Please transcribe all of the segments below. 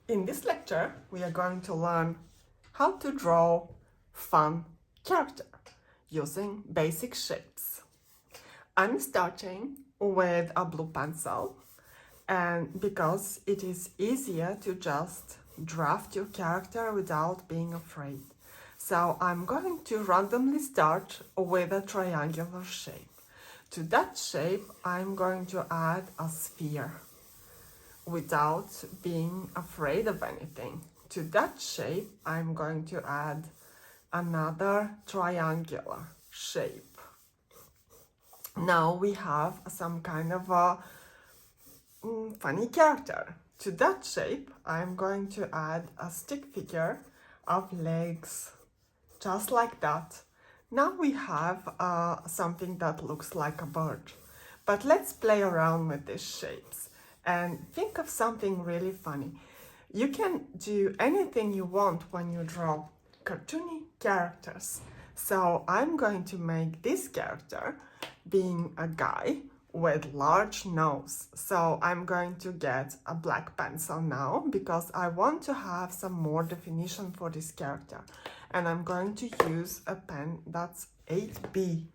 In this lecture, we are going to learn how to draw fun character using basic shapes. I'm starting with a blue pencil, and because it is easier to just draft your character without being afraid. So I'm going to randomly start with a triangular shape. To that shape, I'm going to add a sphere without being afraid of anything. To that shape, I'm going to add another triangular shape. Now we have some kind of a funny character. To that shape, I'm going to add a stick figure of legs, just like that. Now we have something that looks like a bird. But let's play around with these shapes and think of something really funny. You can do anything you want when you draw cartoony characters. So I'm going to make this character being a guy with large nose. So I'm going to get a black pencil now because I want to have some more definition for this character. And I'm going to use a pen that's 8B.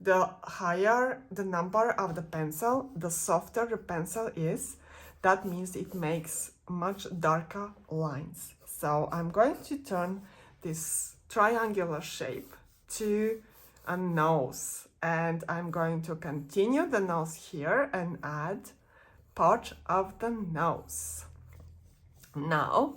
The higher the number of the pencil, the softer the pencil is. That means it makes much darker lines. So I'm going to turn this triangular shape to a nose, and I'm going to continue the nose here and add part of the nose. Now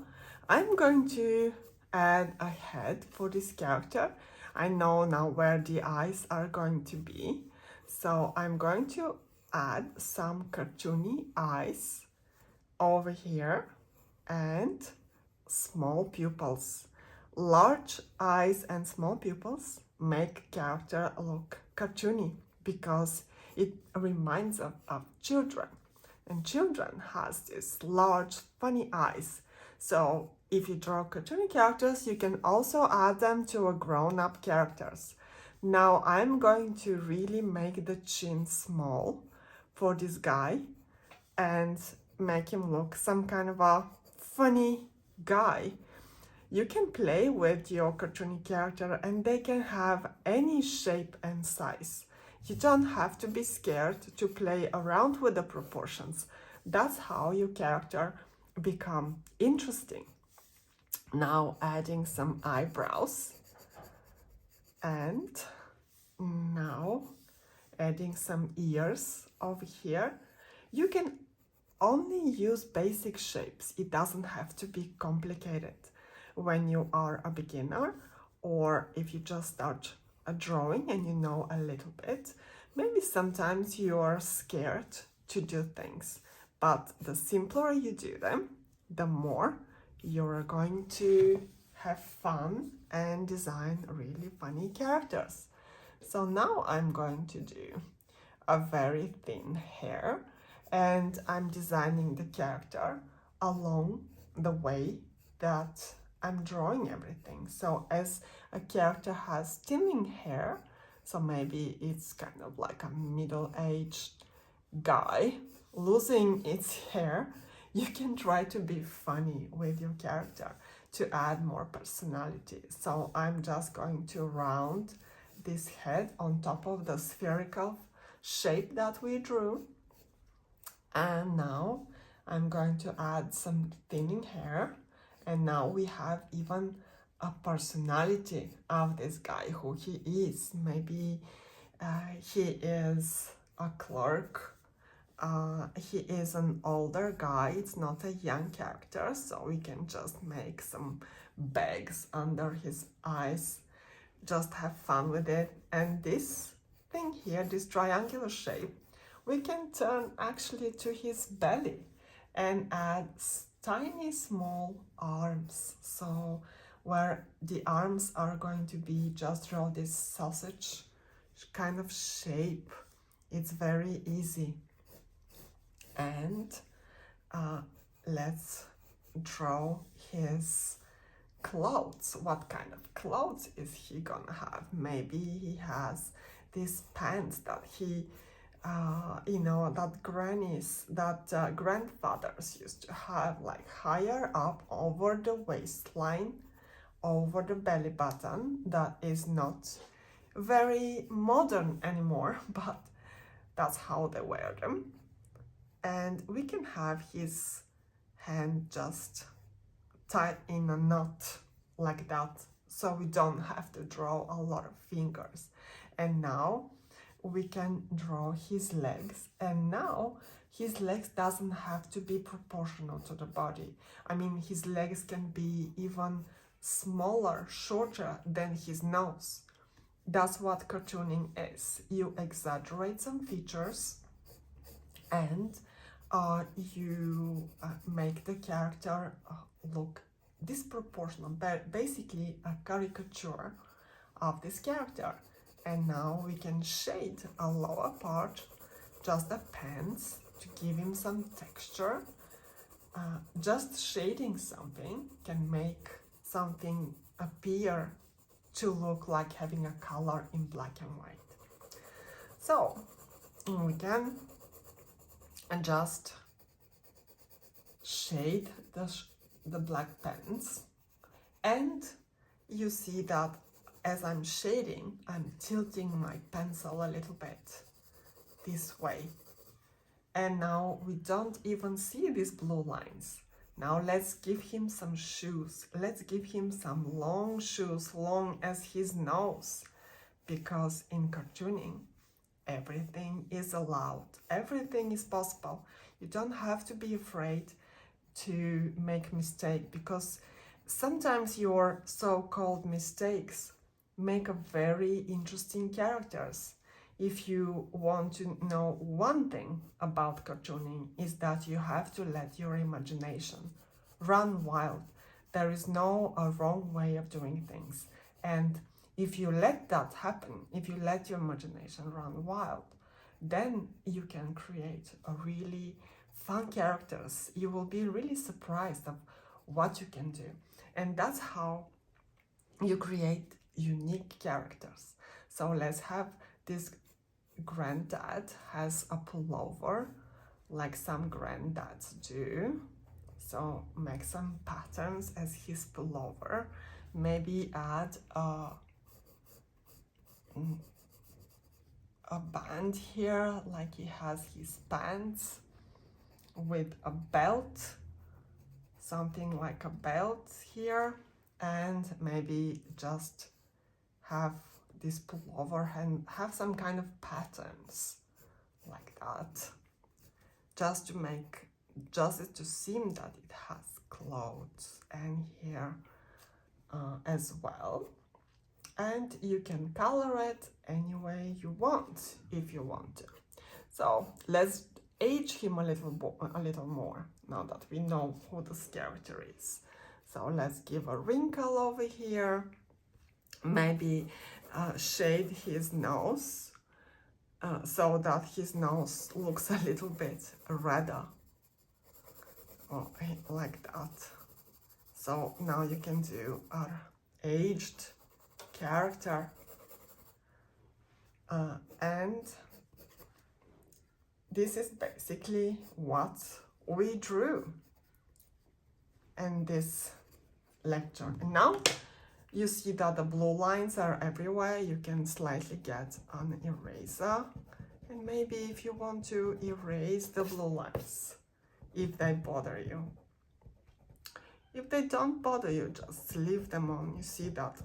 I'm going to add a head for this character. I know now where the eyes are going to be, so I'm going to add some cartoony eyes over here and small pupils. Large eyes and small pupils make character look cartoony because it reminds of children, and children has these large funny eyes. So if you draw cartoony characters, you can also add them to a grown-up characters. Now I'm going to really make the chin small for this guy and make him look some kind of a funny guy. You can play with your cartoony character and they can have any shape and size. You don't have to be scared to play around with the proportions. That's how your character become interesting. Now adding some eyebrows, and now adding some ears over here. You can only use basic shapes. It doesn't have to be complicated when you are a beginner, or if you just start a drawing and you know a little bit. Maybe sometimes you are scared to do things, but the simpler you do them, the more you're going to have fun and design really funny characters. So now I'm going to do a very thin hair, and I'm designing the character along the way that I'm drawing everything. So as a character has thinning hair, so maybe it's kind of like a middle-aged guy losing its hair, you can try to be funny with your character to add more personality. So I'm just going to round this head on top of the spherical shape that we drew. And now I'm going to add some thinning hair. And now we have even a personality of this guy, who he is. Maybe he is a clerk. He is an older guy. It's not a young character, so we can just make some bags under his eyes. Just have fun with it. And this thing here, this triangular shape, we can turn actually to his belly and add tiny small arms. So where the arms are going to be, just draw this sausage kind of shape. It's very easy. And let's draw his clothes. What kind of clothes is he gonna have? Maybe he has these pants that he you know, that grannies, that grandfathers used to have, like higher up over the waistline, over the belly button. That is not very modern anymore, but that's how they wear them. And we can have his hand just tied in a knot like that, so we don't have to draw a lot of fingers. And now we can draw his legs, and now his legs doesn't have to be proportional to the body. I mean, his legs can be even smaller, shorter than his nose. That's what cartooning is. You exaggerate some features and you make the character look disproportional, but basically a caricature of this character. And now we can shade a lower part, just the pants, to give him some texture. Just shading something can make something appear to look like having a color in black and white. So we can just shade the black pants, and you see that as I'm shading, I'm tilting my pencil a little bit this way. And now we don't even see these blue lines. Now let's give him some shoes. Let's give him some long shoes, long as his nose, because in cartooning, everything is allowed. Everything is possible. You don't have to be afraid to make mistake, because sometimes your so-called mistakes make a very interesting characters. If you want to know one thing about cartooning, is that you have to let your imagination run wild. There is no wrong way of doing things. And if you let that happen, if you let your imagination run wild, then you can create a really fun characters. You will be really surprised of what you can do. And that's how you create unique characters. So let's have this granddad has a pullover, like some granddads do. So make some patterns as his pullover. Maybe add a band here, like he has his pants with a belt, something like a belt here, and maybe just have this pullover and have some kind of patterns like that, just to make just to seem that it has clothes, and here as well. And you can color it any way you want if you want to. So let's age him a little more now that we know who this character is. So let's give a wrinkle over here, maybe shade his nose so that his nose looks a little bit redder, or like that. So now you can do our aged character, and this is basically what we drew in this lecture. And now you see that the blue lines are everywhere. You can slightly get an eraser, and maybe if you want to erase the blue lines, if they bother you. If they don't bother you, just leave them on. You see that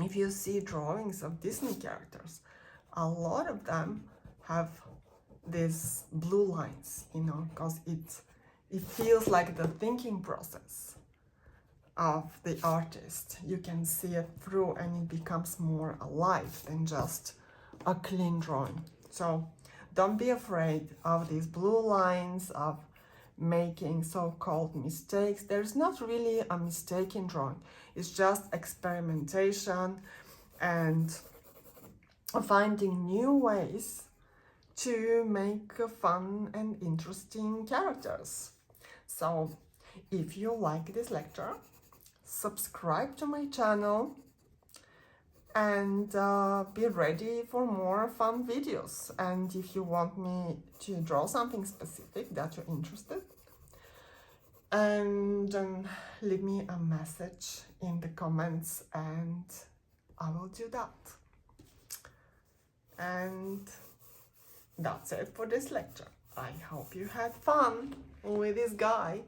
if you see drawings of Disney characters, a lot of them have these blue lines, you know, because it feels like the thinking process of the artist. You can see it through, and it becomes more alive than just a clean drawing. So don't be afraid of these blue lines, of making so-called mistakes. There's not really a mistake in drawing. It's just experimentation and finding new ways to make fun and interesting characters. So if you like this lecture, subscribe to my channel, and be ready for more fun videos. And if you want me to draw something specific that you're interested, and leave me a message in the comments and I will do that. And that's it for this lecture. I hope you had fun with this guy.